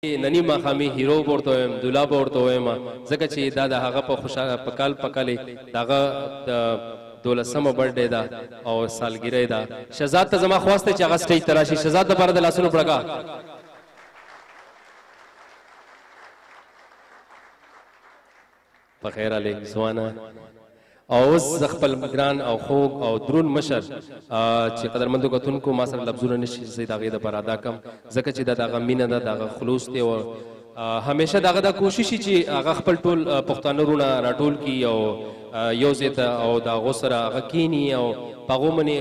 ننی ماخامي هیرو ورته وایم دولاب ورته وایم ځکه چې دا د هغه په خوشاله په کال په کال دغه د 12مه برډې ده او سالګری ده. شهزاد ته زما خواسته چې هغه سټیج ته راشي. شهزاد دپاره د لاسونو پړکا. په خیر علی سوانا او اوس خپل ګران او خوږ او درون مشر چې قدرمندو کتونکو ما سره لفظونه نشي زه د هغې دپاره ادا کړم ځکه چې دا د هغه مینه ده د هغه خلوص دی او همیشه دغه دا کوشش چې هغه خپل ټول پښتانه وروڼه راټول کړي او یو ځای ته او د هغو سره هغه کښېني او په هغو باندې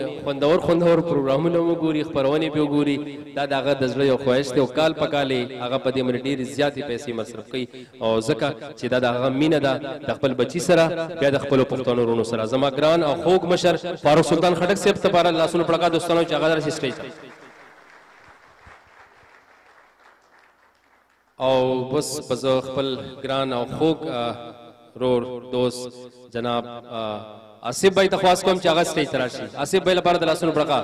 خوندور پروګرامونه وګوري خپرونې پې وګوري. دا د هغه د زړه یو خواهش دی او کال په کال یې هغه په دې باندې ډېرې زیاتې پیسې مصرف کوي او ځکه چې دا د هغه مینه ده د خپل بچي سره بیا د خپلو پښتنو وروڼو سره. زما ګران او خوږ مشر فاروق سلطان خټک صاحب دپاره لاسونو پړکا دوستانو چې هغه راشي سټیج ته. او بس په زه خپل ګران او خوږ رور دوست جناب آصف بھائی ته خواست کوم چې هغه سټیج ته راشي. آصف بھائی لپاره د لاسونو پړکا.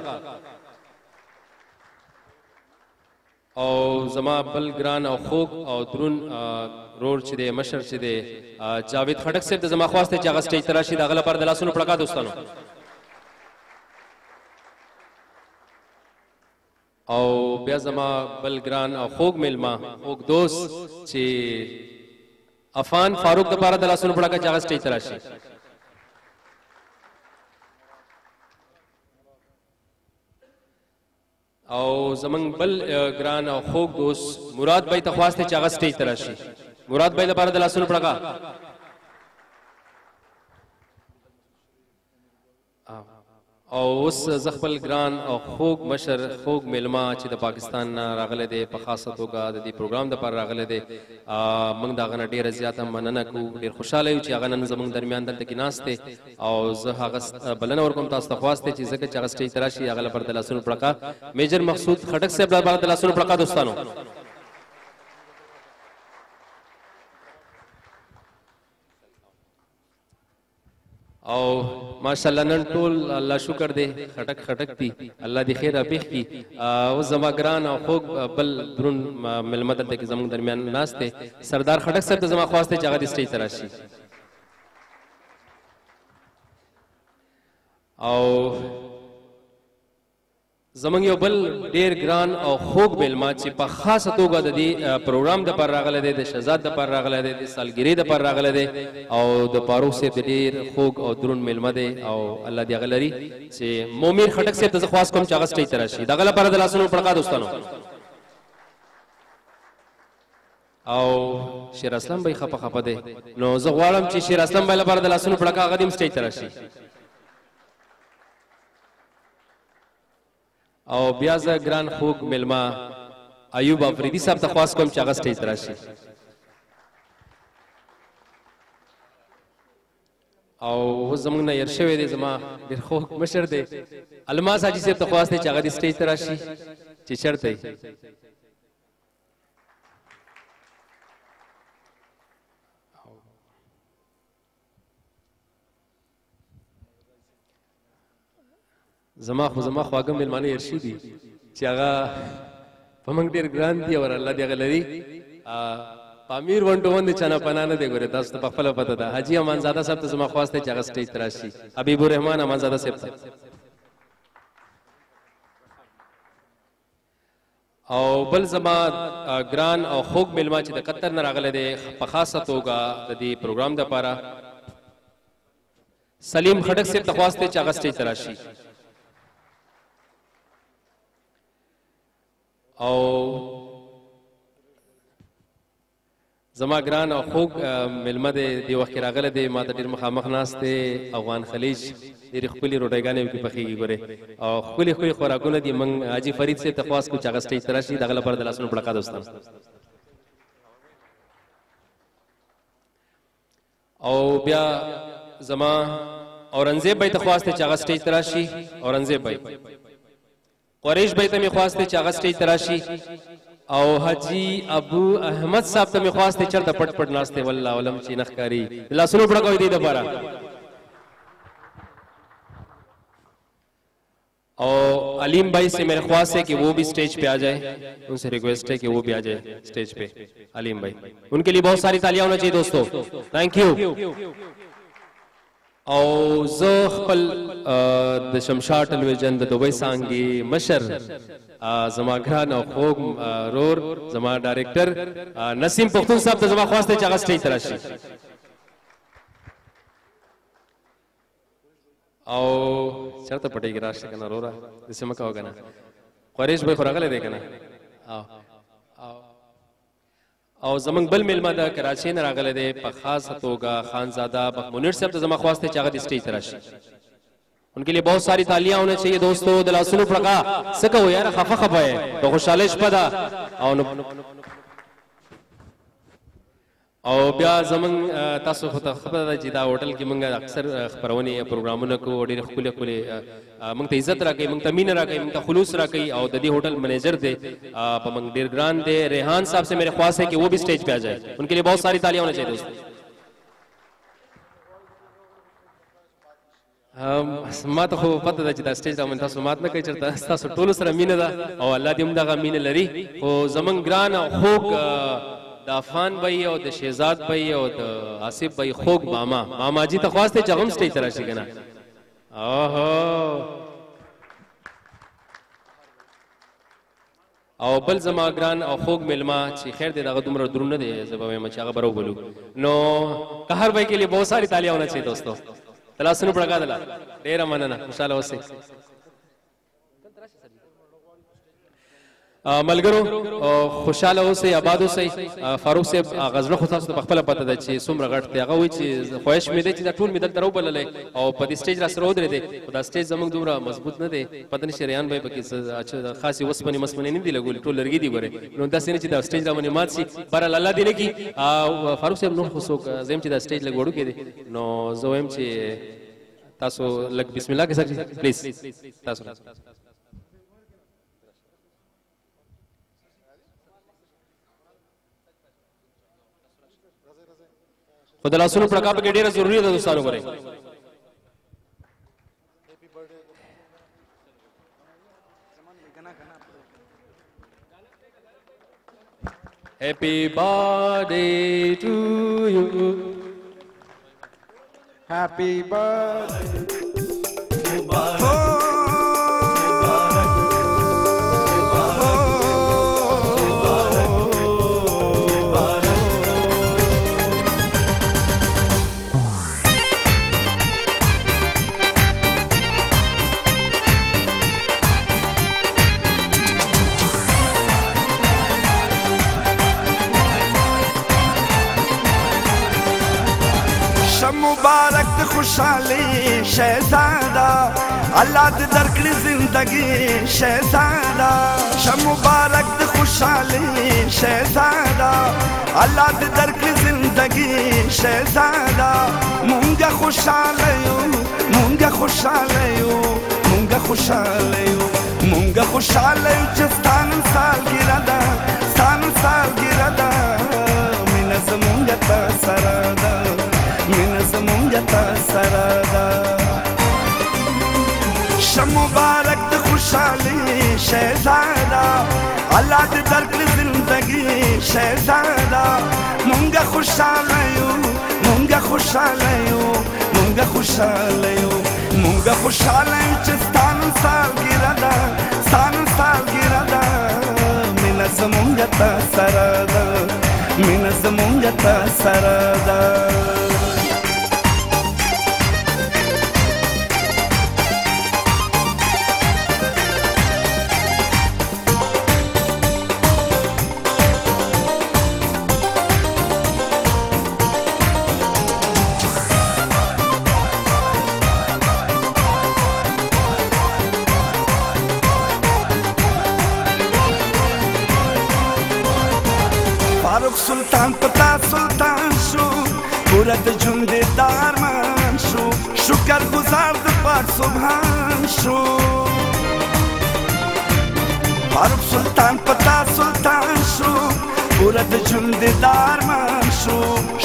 او زما بل ګران او خوږ او درون رور چې دی مشر چې دی جاوید خټک صاحب ته زما خواست دی چې هغه سټیج ته راشي. د هغه لپاره د لاسونو پړکا دوستانو. او بیا زما بل ګران او خوږ میلمه خوږ دوست چې عفان فاروق دپاره د لاسونو پړکا چې هغه سټیج ته راشي. او زمنګ بل ګران او خوږ دوست مراد بھائی ته خواست دی چې هغه سټیج ته راشي. مراد بھائی لپاره د لاسونو پړکا. او اوس زه خپل ګران او خوږ مشر خوږ میلمه چې د پاکستان نه راغلی دی په خاصه توګه د دې پروګرام دپاره راغلی دی موږ د هغه نه ډېره زیاته مننه کوو. ډېر خوشحاله یو چې هغه نن زموږ درمیان دلته کې ناست دی او زه هغه بلنه ورکوم تاسو ته خواست دی چې ځکه چې هغه سټیج ته راشي هغه لپاره د لاسونو پړکا. میجر مقصود خټک صاحب لپاره د لاسونو پړکا دوستانو. او ماشاءالله نن ټول الله شکر دی خټک دی الله دې خیر اپیخ کی. اوس زما ګران او خوږ بل درون میلمه دلته کې زموږ درمیان ناست دی سردار خټک صاحب ته زما خواست دی چې هغه دې سټیج ته راشي. او زمونږ یو بل ډېر ګران او خوږ میلمه چې په خاصه توګه د دې پروګرام دپاره راغلی دی د شهزاد دپاره راغلی دی د سالګرۍ دپاره راغلی دی او د فاروق صاحب د ډېر خوږ او درون میلمه دی او الله دې هغه لري چې مومن خټک صاحب ته زه خواست کوم چې هغه سټیج ته راشي. د هغه لپاره د لاسونو پړکا دوستانو. او شیر اسلام بھائی خفه دی نو زه غواړم چې شیر اسلام بھائی لپاره د لاسونو پړکا هغه دې هم سټیج ته راشي. او بیا زه ګران خوږ میلمه ایوب افریدي صاحب ته خواست کوم چې هغه سټیج ته راشي. او اوس زموږ نه هېر شوی دی زما ډېر خوږ مشر دی الماس حاجي صاحب ته خواست دی چې هغه دې سټیج ته راشي چې چېرته یې. زما خواږه میلمانه هېر شوي دي چې هغه په موږ ډېر ګران دي او الله دې هغه لري. پامیر 1 to 1 د چا نه پناه نه دی. ګورې تاسو ته پخپله پته ده حاجي امانزاده صاحب ته زما خواست دی چې هغه سټیج ته راشي. حبیب الرحمن امانزاده صاحب ته. او بل زما ګران او خوږ میلمه چې د قطر نه راغلی دی په خاصه توګه د دې پروګرام دپاره سلیم خټک صاحب ته خواست دی چې هغه سټیج ته راشي. او زما ګران او خوږ میلمه دی دې وخت کې راغلی دی ما ته ډېر مخامخ ناست دی افغان خلیج ډېرې ښکلې روټیګانې پکې پخېږي ګورې او ښکلې خوراکونه دي. موږ حاجي فرید صاحب ته خواست کړو چې هغه سټیج ته راشي. د هغه لپاره د لاسونو پړکا دوستان. او بیا زما اورنګزیب بھائی ته خواست دی چې هغه سټیج ته راشي. اورنګزیب بھائی قریش بھائی ته مې خواست دی چې هغه سټیج ته راشي. او حاجی ابو احمد صاحب ته مې خواست دی چېرته پټ ناست دی والله علم چې نه ښکاري. د لاسونو پړکا وي دې دپاره. और अलीम भाई से मेरे ख्वाहिश है कि वो भी स्टेज पे आ जाए, उनसे रिक्वेस्ट है कि वो भी आ जाए स्टेज पे। अलीम भाई, उनके लिए बहुत सारी तालियां होना चाहिए दोस्तों। Thank you. और जो खपल द शमशार टेलीविजन द दुबई सांगी मशर जमा घरान और खोग रोर जमा डायरेक्टर नसीम पुख्तून साहब तो जमा ख्वास्ते चागा स्टेज तराशी और शर्त पटेगी राष्ट्र का ना रो रहा जिससे मका होगा ना ख्वारिश भाई खुराक ले देगा ना और जमंग बल मिलमा दा कराची न रागले दे पखास होगा खानजादा मुनीर साहब तो जमा ख्वास्ते चागा स्टेज तराशी, उनके लिए बहुत सारी तालियां होने चाहिए दोस्तों। दिलासुलू प्रका सको यार खफा खफा है तो खुशालिश पदा और ब्या जमंग तासु होता खबर जिदा होटल की मंगा अक्सर खबरवनी प्रोग्रामों को ओडी खुले खुले मंग ते इज्जत रखी मंग तमीन रखी मंग खुलूस रखी और ददी होटल मैनेजर दे मंग डेरग्रान दे रेहान साहब से मेरे ख्वाहिश है कि वो भी स्टेज पे आ जाए, उनके लिए बहुत सारी तालियां होनी चाहिए दोस्तों। मां तो पता था स्टेज रामन था सुमात न कई चरता था टोलस रमीन दा और अल्लाह दी उमदा का मीन लरी ओ जमंग ग्रान खोक दाफान भाई और द शहजाद भाई और द आसिफ भाई खोक मामा जी तख्वास्ते जगम स्टेज तराशी कना ओहो और बल जमा ग्रान और खोक मिलमा ची खैर दे दागा दुमरा दुरुन न दे जब मैं मचागा बरो बोलू नो कहर भाई के लिए बहुत सारी तालियां होना चाहिए दोस्तों। तलासुनु पड़का दला डेरा मनना इंशाल्लाह वसे मलगरो खुशाल हो से आबादो से फारूक से गजरा खुदा से बखपला पता दे ची सुमरा गटते आगा हुई ची ख्वाहिश में दे ची टूल में दल तरौ बलले और पदी स्टेज रा सरोद रे दे खुदा स्टेज जमंग दुमरा मजबूत न दे पता नहीं शरियान भाई बकी अच्छा खासी वसपनी मसमनी नहीं दी लगुल टोल लरगी दी बरे नो दस ने ची दा स्टेज रा मने मात सी पर अल्लाह दिने की फारूक से नो खुसो जेम ची दा स्टेज लगोड़ू के दे नो जोएम ची तासो लग बिस्मिल्लाह के सर प्लीज तासो खुदा लासुनु प्रकाप के डेरा जरूरी है दोस्तों करे happy birthday to you happy birthday मुबारक खुशहाली शहजादा अल्लाह दे दरकड़ी जिंदगी शहजादा शब मुबारक खुशहाली शहजादा अल्लाह दे दरकड़ी जिंदगी शहजादा मुंगा खुशहालियो मुंगा खुशहालियो मुंगा खुशहालियो मुंगा खुशहालियो जस्तान साल गिरदा मिनस मुंगा तसरदा मिनस मुंगता सरादा शब मुबारक खुशहाली शहजादा अल्लाह दे दरकड़ी जिंदगी शहजादा मुंगा खुशहालियो मुंगा खुशहालियो मुंगा खुशहालियो मुंगा खुशहालियो चस्तान साल गिरदा मिनस मुंगता सरादा मिनस मुंगता सरादा सुल्तान पता सुल्तान शू पूरत झुंडे दारमान शू शुक्र गुजार पाठ सुभान शू फारूक सुल्तान पता सुल्तान शू पूरत झुंडे दारमान शू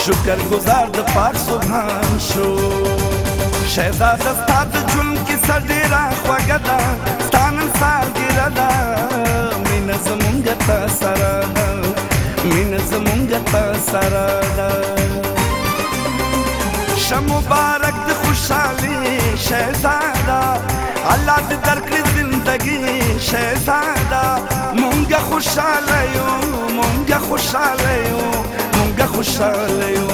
शुक्र गुजार पाठ सुभान शू शहजादा स्ताद झुम की सडेरा ख्वागदा سالګره ده مینه زمونږ ته سره ده مینه زمونږ ته سره ده شه مبارک د خوشحالي شهزاده الله دې درکړي زندګي شهزاده مونږ خوشحاله یو مونږ خوشحاله یو مونږ خوشحاله یو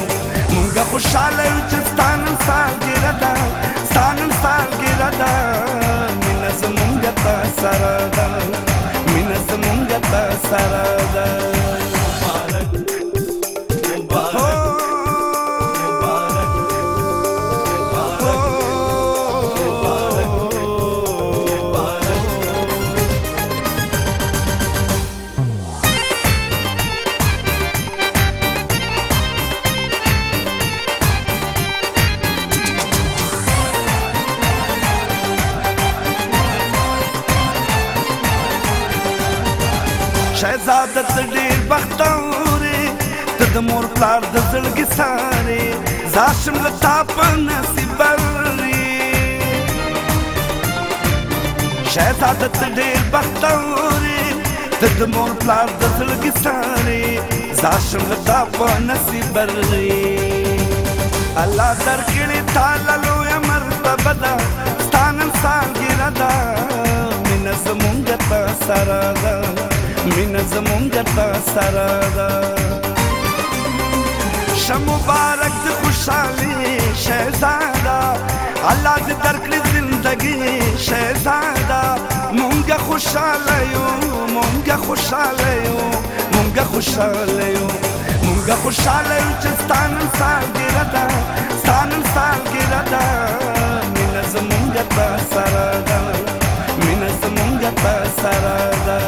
مونږ خوشحاله یو چې ستا نن سالګره ده ستا نن سالګره ده مینه زمونږ ته سره ده مینه زمونږ ته سره ده شهزاده ته ډېر بختورې ته د مور پلار د زړګي سارې زاشم له تا په نصیب برې شهزاده ته ډېر بختورې ته د مور پلار د زړګي سارې زاشم له تا په نصیب برې الله درکړې تا له لویه مرتبه ده ستا نن سالګره ده مینه زمونږ ته سره ده مینه زمونږ ته سره ده شه مبارک د خوشحالي شهزاده الله دې درکړي زندګي شهزاده مونږ خوشحاله یو مونږ خوشحاله یو مونږ خوشحاله یو مونږ خوشحاله یو چې ستا نن سالګره ده ستا نن سالګره ده مینه زمونږ ته سره ده مینه زمونږ ته سره ده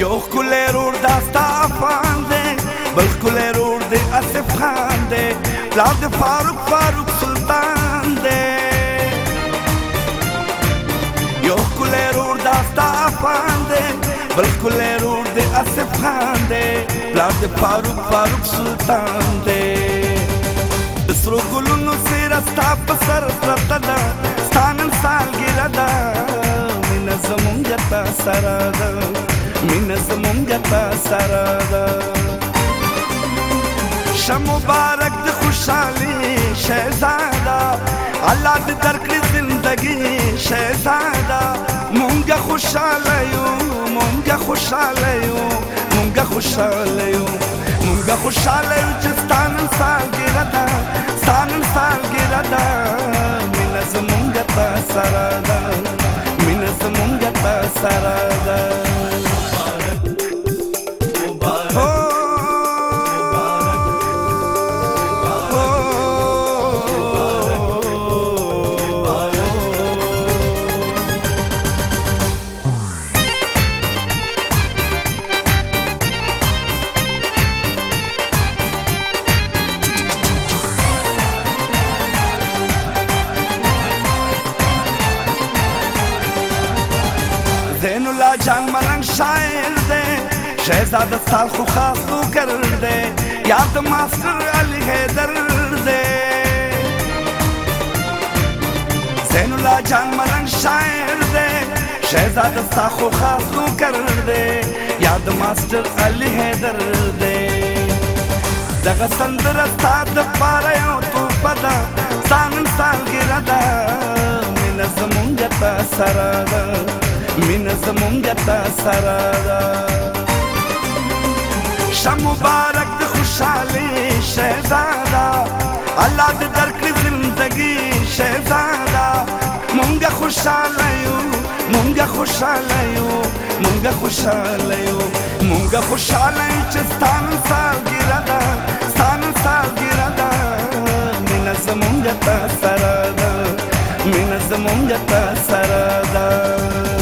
یو ښکلی رور دا ستا افغان دی بل ښکلی رور دی آصف خان دی پلار د فاروق سلطان دی یو ښکلی رور دا ستا افغان دی بل ښکلی رور دی آصف خان دی پلار د فاروق سلطان دی د سرو ګلونو څېره ستا په سر پرته ده ستا نن سالګره ده مینه زمونږ ته سره ده مینه زمونږ ته سره ده شه مبارک د خوشحالي شهزاده الله دې درکړي زندګي شهزاده مونږ خوشحاله یو مونږ خوشحاله یو مونږ خوشحاله یو مونږ خوشحاله یو چې ستا نن سالګره ده ستا نن سالګره ده مینه زمونږ ته سره ده مینه زمونږ ته سره ده زین الله جان ملنگ شاعر دے شہزادہ سال خو خاص تو کر دے یاد ماسٹر علی حیدر دے زین اللہ جان ملنگ شاعر دے شہزادہ سال خو خاص تو کر دے یاد ماسٹر علی حیدر دے دغه سندره ستا دپاره یو توپه ده ستا نن سالګره ده مینه زمونږ ته سره ده مینه زمونږ ته سره ده شه مبارک د خوشحالي شهزاده الله دې درکړي زندګي شهزاده مونږ خوشحاله یو مونږ خوشحاله یو مونږ خوشحاله یو مونږ خوشحاله یو چې ستا نن سالګره ده ستا نن سالګره ده مینه زمونږ ته سره ده مینه زمونږ ته سره ده